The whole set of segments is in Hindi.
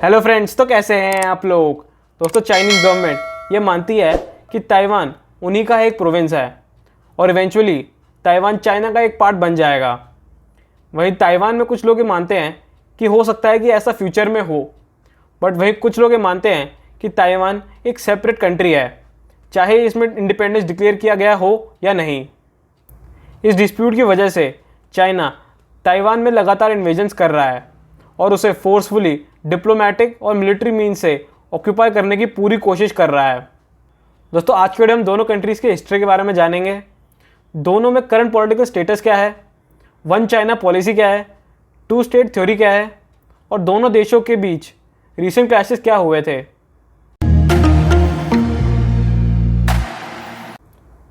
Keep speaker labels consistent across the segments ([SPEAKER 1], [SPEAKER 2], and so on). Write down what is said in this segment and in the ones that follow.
[SPEAKER 1] हेलो फ्रेंड्स, तो कैसे हैं आप लोग। दोस्तों, चाइनीज़ गवर्नमेंट ये मानती है कि ताइवान उन्हीं का एक प्रोविंस है और इवेंचुअली ताइवान चाइना का एक पार्ट बन जाएगा। वहीं ताइवान में कुछ लोग ये मानते हैं कि हो सकता है कि ऐसा फ्यूचर में हो, बट वहीं कुछ लोग ये मानते हैं कि ताइवान एक सेपरेट कंट्री है, चाहे इसमें इंडिपेंडेंस डिक्लेयर किया गया हो या नहीं। इस डिस्प्यूट की वजह से चाइना ताइवान में लगातार इन्वेजन्स कर रहा है और उसे फोर्सफुली डिप्लोमेटिक और मिलिट्री मीन से ऑक्यूपाई करने की पूरी कोशिश कर रहा है। दोस्तों, आज के वीडियो हम दोनों कंट्रीज़ के हिस्ट्री के बारे में जानेंगे। दोनों में करंट पॉलिटिकल स्टेटस क्या है, वन चाइना पॉलिसी क्या है, टू स्टेट थ्योरी क्या है और दोनों देशों के बीच रिसेंट क्लैशेस क्या हुए थे।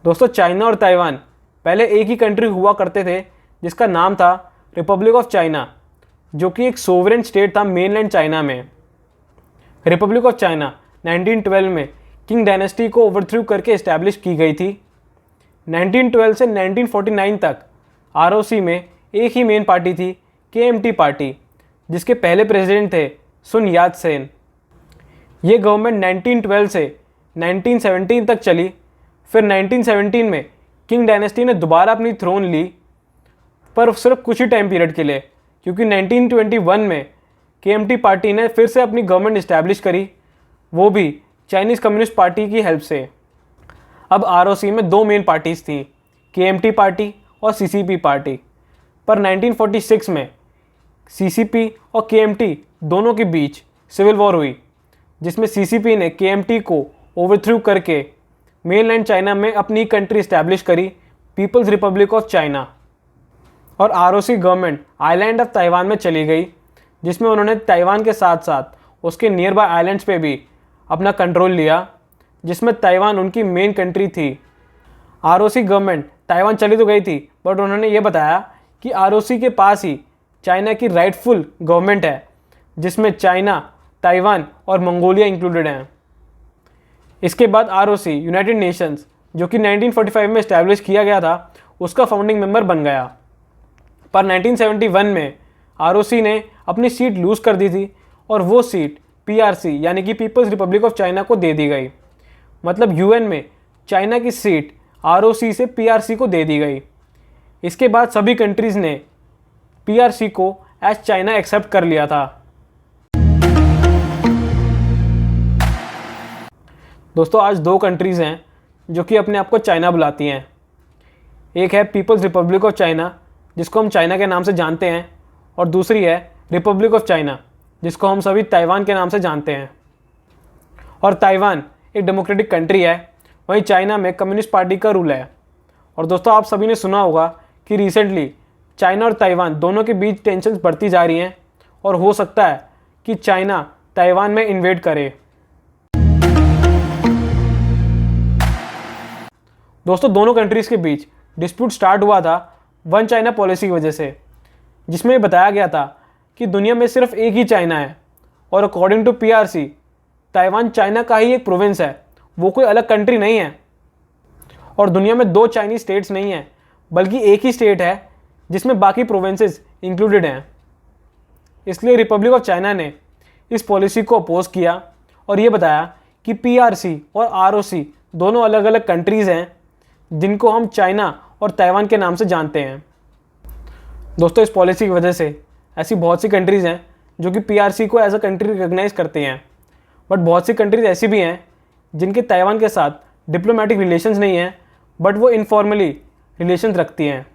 [SPEAKER 1] दोस्तों, चाइना और ताइवान पहले एक ही कंट्री हुआ करते थे जिसका नाम था रिपब्लिक ऑफ चाइना, जो कि एक सोवरेन स्टेट था मेनलैंड चाइना में। रिपब्लिक ऑफ चाइना 1912 में किंग डायनेस्टी को ओवरथ्रू करके इस्टेब्लिश की गई थी। 1912 से 1949 तक आरओसी में एक ही मेन पार्टी थी, केएमटी पार्टी, जिसके पहले प्रेसिडेंट थे सुन यात सेन। ये गवर्नमेंट 1912 से 1917 तक चली। फिर 1917 में किंग डायनेस्टी ने दोबारा अपनी थ्रोन ली, पर सिर्फ कुछ ही टाइम पीरियड के लिए, क्योंकि 1921 में केएमटी पार्टी ने फिर से अपनी गवर्नमेंट इस्टेब्लिश करी, वो भी चाइनीज़ कम्युनिस्ट पार्टी की हेल्प से। अब आरओसी में दो मेन पार्टीज़ थी, केएमटी पार्टी और सीसीपी पार्टी। पर 1946 में सीसीपी और केएमटी दोनों के बीच सिविल वॉर हुई, जिसमें सीसीपी ने केएमटी को ओवरथ्रू करके मेनलैंड चाइना में अपनी कंट्री इस्टेब्लिश करी, पीपल्स रिपब्लिक ऑफ चाइना। और ROC government island of Taiwan में चली गई, जिसमें उन्होंने ताइवान के साथ साथ उसके नियर बाय आइलैंड्स पे भी अपना कंट्रोल लिया, जिसमें ताइवान उनकी मेन कंट्री थी। आरओसी गवर्नमेंट ताइवान चली तो गई थी, बट उन्होंने ये बताया कि आरओसी के पास ही चाइना की राइटफुल गवर्नमेंट है, जिसमें चाइना, ताइवान और मंगोलिया इंक्लूडेड हैं। इसके बाद आरओसी यूनाइटेड नेशंस, जो कि 1945 में इस्टेब्लिश किया गया था, उसका फाउंडिंग मेंबर बन गया। पर 1971 में आरओसी ने अपनी सीट लूज़ कर दी थी और वो सीट पीआरसी यानी कि पीपल्स रिपब्लिक ऑफ चाइना को दे दी गई। मतलब यूएन में चाइना की सीट आरओसी से पीआरसी को दे दी गई। इसके बाद सभी कंट्रीज़ ने पीआरसी को एज चाइना एक्सेप्ट कर लिया था। दोस्तों, आज दो कंट्रीज़ हैं जो कि अपने आप को चाइना बुलाती हैं। एक है पीपल्स रिपब्लिक ऑफ चाइना, जिसको हम चाइना के नाम से जानते हैं, और दूसरी है रिपब्लिक ऑफ चाइना, जिसको हम सभी ताइवान के नाम से जानते हैं। और ताइवान एक डेमोक्रेटिक कंट्री है, वहीं चाइना में कम्युनिस्ट पार्टी का रूल है। और दोस्तों, आप सभी ने सुना होगा कि रिसेंटली चाइना और ताइवान दोनों के बीच टेंशन्स बढ़ती जा रही हैं और हो सकता है कि चाइना ताइवान में इन्वेड करे। दोस्तों, दोनों कंट्रीज़ के बीच डिस्प्यूट स्टार्ट हुआ था वन चाइना पॉलिसी की वजह से, जिसमें बताया गया था कि दुनिया में सिर्फ एक ही चाइना है और according to PRC Taiwan China का ही एक प्रोविंस है, वो कोई अलग कंट्री नहीं है। और दुनिया में दो चाइनीज स्टेट्स नहीं हैं, बल्कि एक ही स्टेट है जिसमें बाकी प्रोविंसेस इंक्लूडेड हैं। इसलिए रिपब्लिक ऑफ चाइना ने इस पॉलिसी को अपोज किया और ये बताया कि पीआरसी और आरओसी दोनों अलग अलग कंट्रीज़ हैं, जिनको हम चाइना और ताइवान के नाम से जानते हैं। दोस्तों, इस पॉलिसी की वजह से ऐसी बहुत सी कंट्रीज़ हैं जो कि पीआरसी को एज अ कंट्री रिकॉग्नाइज करती हैं, बट बहुत सी कंट्रीज़ ऐसी भी हैं जिनके ताइवान के साथ डिप्लोमेटिक रिलेशंस नहीं हैं, बट वो इनफॉर्मली रिलेशंस रखती हैं।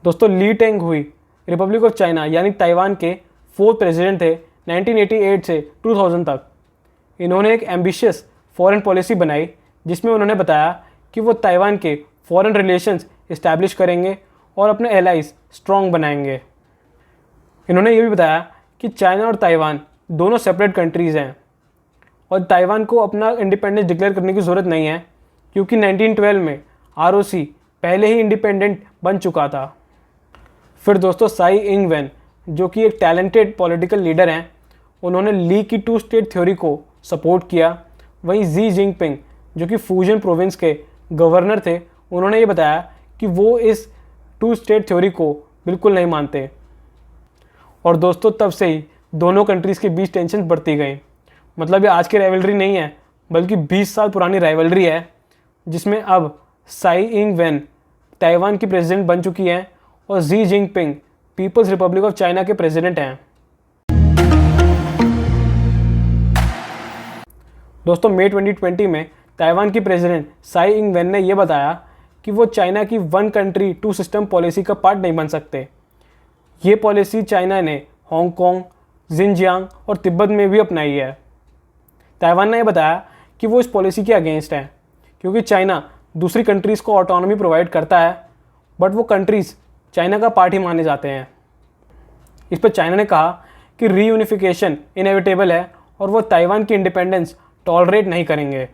[SPEAKER 1] दोस्तों, ली टेंग हुई रिपब्लिक ऑफ चाइना यानी ताइवान के 4th प्रेसिडेंट थे 1988 से 2000 तक। इन्होंने एक एम्बिशियस फॉरेन पॉलिसी बनाई, जिसमें उन्होंने बताया कि वो ताइवान के फॉरेन रिलेशंस इस्टेब्लिश करेंगे और अपने एलाइज स्ट्रॉन्ग बनाएंगे। इन्होंने ये भी बताया कि चाइना और ताइवान दोनों सेपरेट कंट्रीज़ हैं और ताइवान को अपना इंडिपेंडेंस डिक्लेयर करने की ज़रूरत नहीं है, क्योंकि 1912 में आरओसी पहले ही इंडिपेंडेंट बन चुका था। फिर दोस्तों, साई इंग वेन, जो कि एक टैलेंटेड पॉलिटिकल लीडर हैं, उन्होंने ली की टू स्टेट थ्योरी को सपोर्ट किया। वहीं जी जिनपिंग, जो कि फ्यूजन प्रोविंस के गवर्नर थे, उन्होंने ये बताया कि वो इस टू स्टेट थ्योरी को बिल्कुल नहीं मानते और दोस्तों तब से ही दोनों कंट्रीज़ के बीच टेंशन बढ़ती गई। मतलब ये आज की राइवलरी नहीं है, बल्कि 20 साल पुरानी राइवलरी है, जिसमें अब साई इंग वेन ताइवान की प्रेसिडेंट बन चुकी हैं और Xi Jinping People's Republic of China के प्रेसिडेंट हैं। दोस्तों मई 2020 में ताइवान की प्रेसिडेंट साई इंग वेन ने यह बताया कि वो चाइना की one country two system policy का पार्ट नहीं बन सकते। ये पॉलिसी चाइना ने हांगकांग, जिनजियांग और तिब्बत में भी अपनाई है। ताइवान ने यह बताया कि वो इस पॉलिसी के अगेंस्ट है, क्योंकि चाइना दूसरी कंट्रीज़ को ऑटोनॉमी प्रोवाइड करता है, बट वो कंट्रीज़ चाइना का पार्ट ही माने जाते हैं। इस पर चाइना ने कहा कि रीयूनिफिकेशन इनएविटेबल है और वो ताइवान की इंडिपेंडेंस टॉलरेट नहीं करेंगे।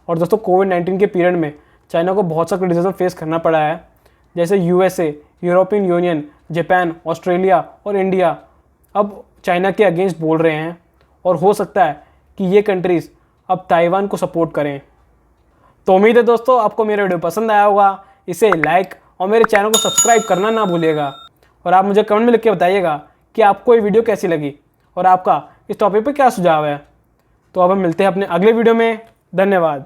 [SPEAKER 1] और दोस्तों कोविड-19 के पीरियड में चाइना को बहुत सा क्रिटिसिज्म फेस करना पड़ा है, जैसे USA, European union, Japan, Australia और इंडिया अब चाइना के अगेंस्ट बोल रहे हैं और हो सकता है कि ये कंट्रीज़ अब ताइवान को सपोर्ट करें। तो उम्मीद है दोस्तों आपको मेरा वीडियो पसंद आया होगा। इसे लाइक और मेरे चैनल को सब्सक्राइब करना ना भूलिएगा और आप मुझे कमेंट में लिख के बताइएगा कि आपको ये वीडियो कैसी लगी और आपका इस टॉपिक पे क्या सुझाव है। तो अब हम मिलते हैं अपने अगले वीडियो में। धन्यवाद।